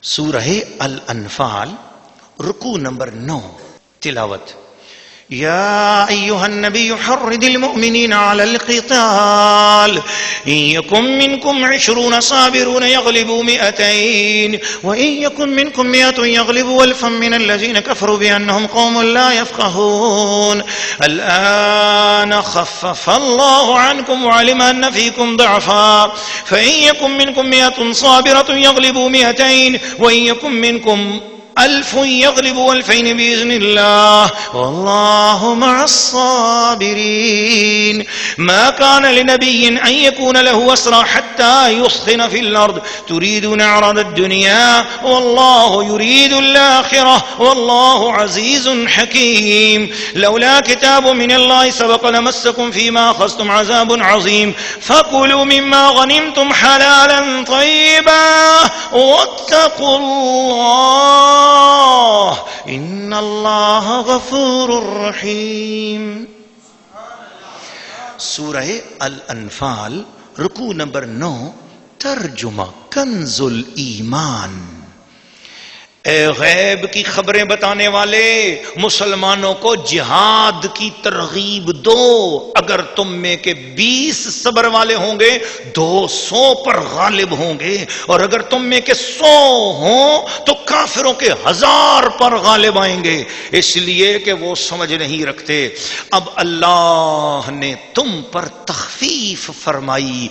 سورہ الانفال رکوع نمبر 9 تلاوت يا أيها النبي حرض المؤمنين على القتال إن يكن منكم 20 صابرون يغلبوا 200 وإن يكن منكم 100 يغلبوا 1000 من الذين كفروا بأنهم قوم لا يفقهون الآن خفف الله عنكم وعلم أن فيكم ضعفا فإن يكن منكم 100 صابرة يغلبوا 200 وإن يكن منكم 1000 يغلبوا 2000 بإذن الله والله مع الصابرين ما كان لنبي أن يكون له أسرى حتى يثخن في الأرض تريدون عرض الدنيا والله يريد الآخرة والله عزيز حكيم لولا كتاب من الله سبق لمسكم فيما أخذتم عذاب عظيم فكلوا مما غنمتم حلالا طيبا واتقوا الله ان اللہ غفور رحیم۔ سورہ الانفال رکوع نمبر 9 ترجمہ کنز الایمان۔ اے غیب کی خبریں بتانے والے مسلمانوں کو جہاد کی ترغیب دو، اگر تم میں کے 20 صبر والے ہوں گے 200 پر غالب ہوں گے، اور اگر تم میں کے 100 ہوں تو کافروں کے 1000 پر غالب آئیں گے، اس لیے کہ وہ سمجھ نہیں رکھتے۔ اب اللہ نے تم پر تخفیف فرمائی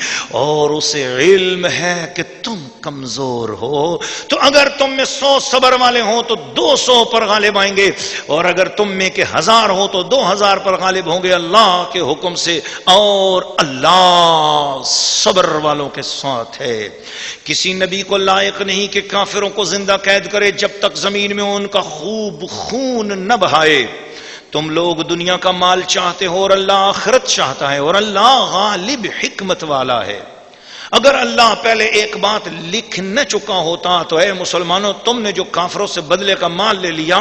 اور اسے علم ہے کہ تم کمزور ہو، تو اگر تم میں 100 صبر والے ہوں تو 200 پر غالب آئیں گے، اور اگر تم میں کے 1000 ہوں تو 2000 پر غالب ہوں گے اللہ کے حکم سے، اور اللہ صبر والوں کے ساتھ ہے۔ کسی نبی کو لائق نہیں کہ کافروں کو زندہ قید کرے جب تک زمین میں ان کا خوب خون نہ بہائے۔ تم لوگ دنیا کا مال چاہتے ہو اور اللہ آخرت چاہتا ہے، اور اللہ غالب حکمت والا ہے۔ اگر اللہ پہلے ایک بات لکھ نہ چکا ہوتا تو اے مسلمانوں، تم نے جو کافروں سے بدلے کا مال لے لیا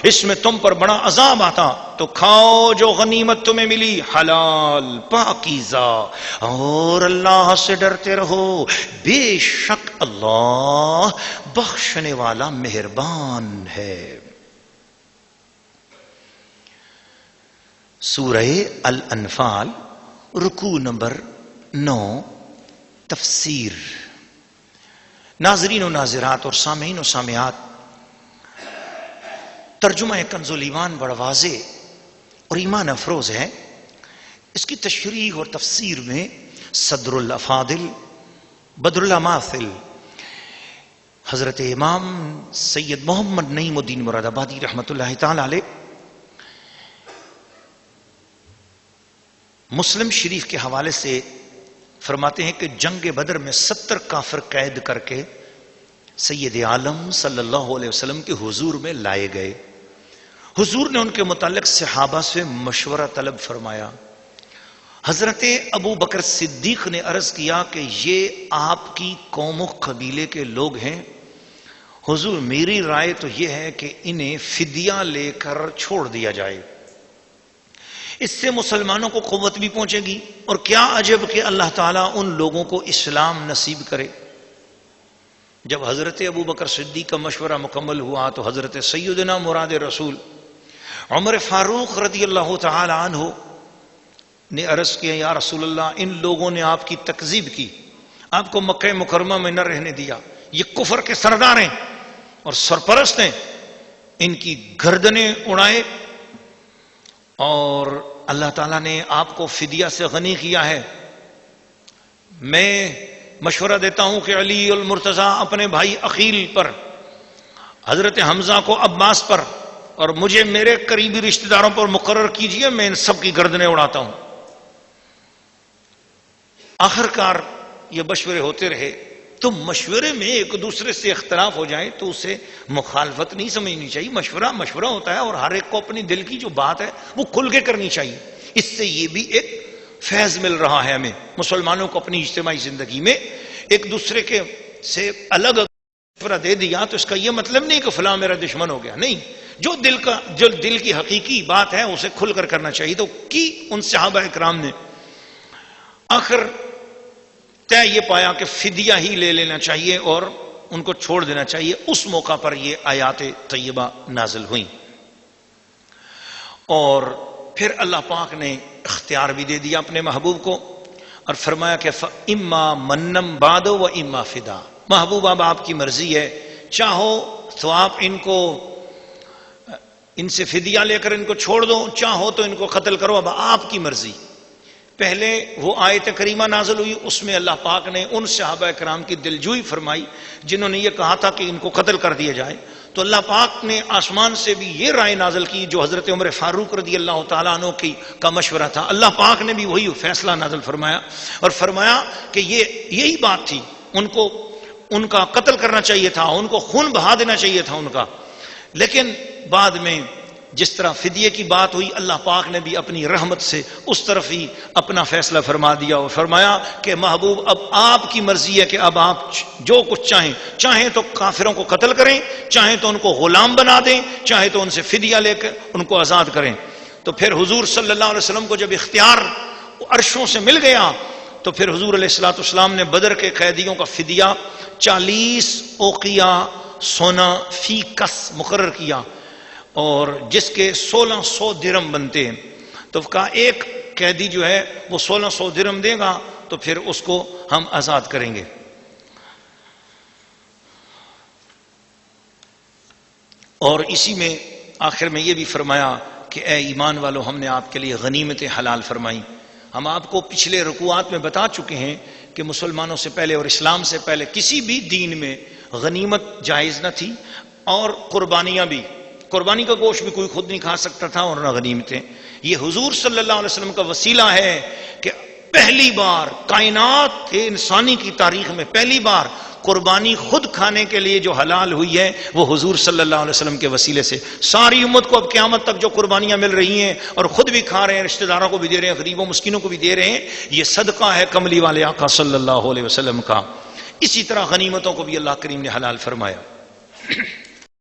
اس میں تم پر بڑا عذاب آتا، تو کھاؤ جو غنیمت تمہیں ملی حلال پاکیزہ، اور اللہ سے ڈرتے رہو، بے شک اللہ بخشنے والا مہربان ہے۔ سورہ الانفال رکوع نمبر 9 تفسیر۔ ناظرین و ناظرات اور سامعین و سامعات، ترجمہ کنز الایمان بڑا واضح اور ایمان افروز ہے۔ اس کی تشریح اور تفسیر میں صدر الافاضل بدر اللہ ماثل حضرت امام سید محمد نعیم الدین مراد آبادی رحمۃ اللہ تعالی علیہ مسلم شریف کے حوالے سے فرماتے ہیں کہ جنگ بدر میں 70 کافر قید کر کے سید عالم صلی اللہ علیہ وسلم کے حضور میں لائے گئے۔ حضور نے ان کے متعلق صحابہ سے مشورہ طلب فرمایا۔ حضرت ابو بکر صدیق نے عرض کیا کہ یہ آپ کی قوم و قبیلے کے لوگ ہیں، حضور میری رائے تو یہ ہے کہ انہیں فدیہ لے کر چھوڑ دیا جائے، اس سے مسلمانوں کو قوت بھی پہنچے گی، اور کیا عجب کہ اللہ تعالیٰ ان لوگوں کو اسلام نصیب کرے۔ جب حضرت ابو بکر صدیق کا مشورہ مکمل ہوا تو حضرت سیدنا مراد رسول عمر فاروق رضی اللہ تعالی عنہ نے عرض کیا، یا رسول اللہ، ان لوگوں نے آپ کی تکذیب کی، آپ کو مکہ مکرمہ میں نہ رہنے دیا، یہ کفر کے سردار ہیں اور سرپرست ہیں، ان کی گردنیں اڑائے، اور اللہ تعالیٰ نے آپ کو فدیہ سے غنی کیا ہے۔ میں مشورہ دیتا ہوں کہ علی المرتضیٰ اپنے بھائی عقیل پر، حضرت حمزہ کو عباس پر، اور مجھے میرے قریبی رشتہ داروں پر مقرر کیجئے، میں ان سب کی گردنیں اڑاتا ہوں۔ آخر کار یہ مشورے ہوتے رہے، تو مشورے میں ایک دوسرے سے اختلاف ہو جائے تو اسے مخالفت نہیں سمجھنی چاہیے۔ مشورہ ہوتا ہے، اور ہر ایک کو اپنی دل کی جو بات ہے وہ کھل کے کرنی چاہیے۔ اس سے یہ بھی ایک فیض مل رہا ہے ہمیں مسلمانوں کو اپنی اجتماعی زندگی میں ایک دوسرے کے سے الگ مشورہ دے دیا تو اس کا یہ مطلب نہیں کہ فلاں میرا دشمن ہو گیا، نہیں، جو دل کی حقیقی بات ہے اسے کھل کر کرنا چاہیے۔ تو کی ان صحابہ اکرام نے آخر طے یہ پایا کہ فدیہ ہی لے لینا چاہیے اور ان کو چھوڑ دینا چاہیے. اس موقع پر یہ آیات طیبہ نازل ہوئیں. اور پھر اللہ پاک نے اختیار بھی دے دیا اپنے محبوب کو اور فرمایا کہ اما منم بعد و اما فدا. محبوب اب آپ کی مرضی ہے، چاہو تو آپ ان سے فدیہ لے کر ان کو چھوڑ دو، چاہو تو ان کو قتل کرو، اب آپ کی مرضی. پہلے وہ آیت کریمہ نازل ہوئی، اس میں اللہ پاک نے ان صحابہ کرام کی دلجوئی فرمائی جنہوں نے یہ کہا تھا کہ ان کو قتل کر دیا جائے. تو اللہ پاک نے آسمان سے بھی یہ رائے نازل کی جو حضرت عمر فاروق رضی اللہ تعالیٰ عنہ کا مشورہ تھا. اللہ پاک نے بھی وہی فیصلہ نازل فرمایا اور فرمایا کہ یہی بات تھی، ان کا قتل کرنا چاہیے تھا، ان کو خون بہا دینا چاہیے تھا ان کا. لیکن بعد میں جس طرح فدیے کی بات ہوئی، اللہ پاک نے بھی اپنی رحمت سے اس طرف ہی اپنا فیصلہ فرما دیا اور فرمایا کہ محبوب اب آپ کی مرضی ہے کہ اب آپ جو کچھ چاہیں تو کافروں کو قتل کریں، چاہیں تو ان کو غلام بنا دیں، چاہیں تو ان سے فدیہ لے کر ان کو آزاد کریں. تو پھر حضور صلی اللہ علیہ وسلم کو جب اختیار عرشوں سے مل گیا تو پھر حضور علیہ الصلوۃ والسلام نے بدر کے قیدیوں کا فدیہ 40 اوقیہ سونا فی کس مقرر کیا، اور جس کے 1600 درہم بنتے ہیں. تو کہا ایک قیدی جو ہے وہ 1600 درہم دے گا تو پھر اس کو ہم آزاد کریں گے. اور اسی میں آخر میں یہ بھی فرمایا کہ اے ایمان والو، ہم نے آپ کے لیے غنیمتیں حلال فرمائی. ہم آپ کو پچھلے رکوعات میں بتا چکے ہیں کہ مسلمانوں سے پہلے اور اسلام سے پہلے کسی بھی دین میں غنیمت جائز نہ تھی، اور قربانیاں بھی، قربانی کا گوشت بھی کوئی خود نہیں کھا سکتا تھا اور نہ غنیمتیں. یہ حضور صلی اللہ علیہ وسلم کا وسیلہ ہے کہ پہلی بار کائنات کے انسانی کی تاریخ میں پہلی بار قربانی خود کھانے کے لیے جو حلال ہوئی ہے وہ حضور صلی اللہ علیہ وسلم کے وسیلے سے. ساری امت کو اب قیامت تک جو قربانیاں مل رہی ہیں اور خود بھی کھا رہے ہیں، رشتہ داروں کو بھی دے رہے ہیں، غریبوں مسکینوں کو بھی دے رہے ہیں، یہ صدقہ ہے کملی والے آقا صلی اللہ علیہ وسلم کا. اسی طرح غنیمتوں کو بھی اللہ کریم نے حلال فرمایا.